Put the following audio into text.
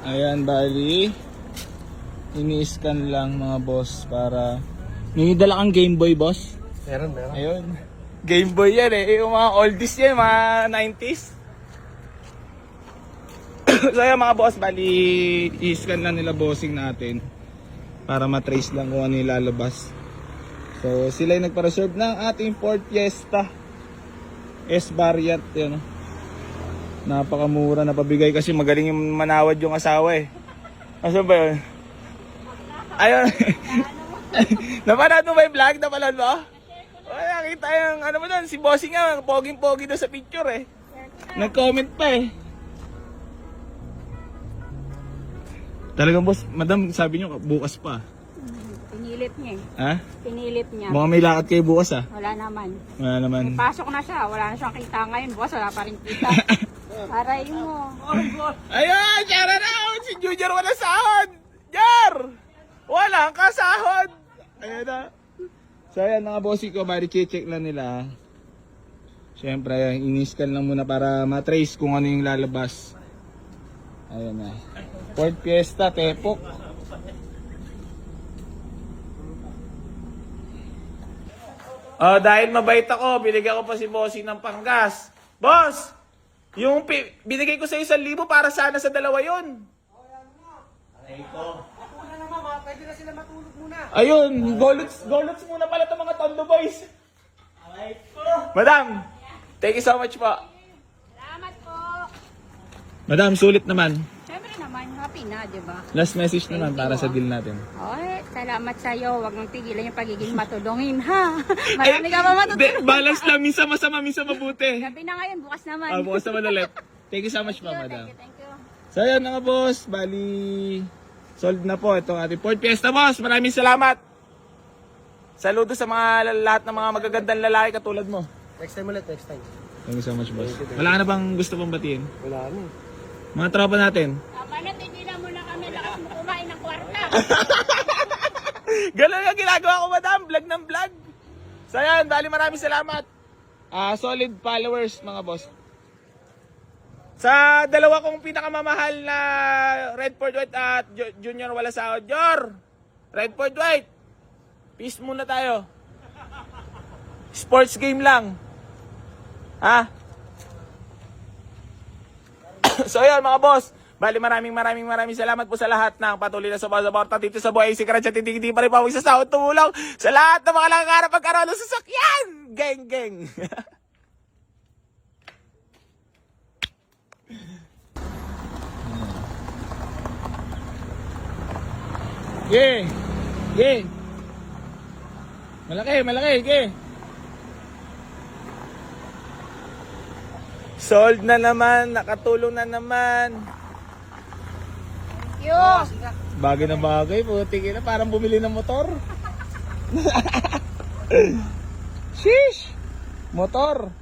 Ayan, bali. Ini-scan lang mga boss para... May dala kang Game Boy, boss? Meron. Ayun. Game Boy yan eh. Yung mga oldies yan, mga 90s. So ayan mga boss, bali i-scan lang nila bossing natin para matrace lang kung ano yung lalabas. So sila yung nagpa-reserve ng ating Ford Fiesta S variant yun. Napakamura na pabigay kasi magaling yung manawad yung asawa eh. Asan ba yun? Ayun. Napanood mo ba yung vlog? Napanood mo? Ay, nakita yung ano mo doon, si bossing nga, poging-pogi doon sa picture eh. Nag-comment pa eh. Talagang boss, madam, sabi nyo bukas pa. Pinilit niya eh. Ha? Pinilit niya. Mukhang may lakad kayo bukas ah. Wala naman. Wala naman. Pasok na siya. Wala na siyang kita ngayon. Bukas wala pa rin kita. Aray mo. Ayun! Shout out! Si Junior wala sahod! Jar! Walang kasahod! Ayun na. So ayan mga bossy ko, bali check lang nila. Siyempre, in-scan lang muna para matrace kung ano yung lalabas. Ayun na. Ford Fiesta, tepok. Dahil mabait ako, binigyan ko pa si Bossy ng panggas. Boss! Yung binigay ko sa 1,000 para sana sa dalawa yun. Aray ko. Una naman, pwede na sila matulog muna. Ayun, golots muna pala itong mga Tondo boys. Aray ko. Madam, thank you so much po. Salamat po. Madam, sulit naman. Siyempre naman, happy na, di ba? Last message naman para sa deal natin. Oy, salamat sa'yo. Huwag mong tigilan yung pagiging matulungin, ha? Marami ka pa matulungin. Balance lang, minsan masama, minsan mabuti. Gabi na ngayon, bukas naman. Bukas naman ulit. Thank you so much po, madam. Thank you. So ayan mga boss, bali solved na po itong ating Ford Fiesta boss. Maraming salamat. Saludo sa mga lahat ng mga magagandang lalaki katulad mo. Next time ulit, next time. Thank you so much boss. Wala ka na bang gusto pong batiin? Wala na. Mga tropa natin. Tama na, tigilan mo na kami. Lakas mo kumain ng kwarta. Ganun yung ginagawa ko madam, vlog ng vlog. So ayan, bali maraming salamat. Solid followers mga boss. Sa dalawa kong pinakamamahal na Redford White at Junior wala sahod, Jor. Redford White. Peace muna tayo. Sports game lang. Ha? So ayan mga boss. Bali maraming salamat po sa lahat ng patuloy na sumusuporta dito sa Buhay Secret at hindi pa rin pawis sa sahod tumulong sa lahat ng mga nangangarap pagkaroon ng sasakyan. Geng geng. Yeah. Yeah. Malaki, yeah. Sold na naman, nakatulong na naman. Thank you. Bagay na bagay, puti na parang bumili ng motor. Sheesh! Motor.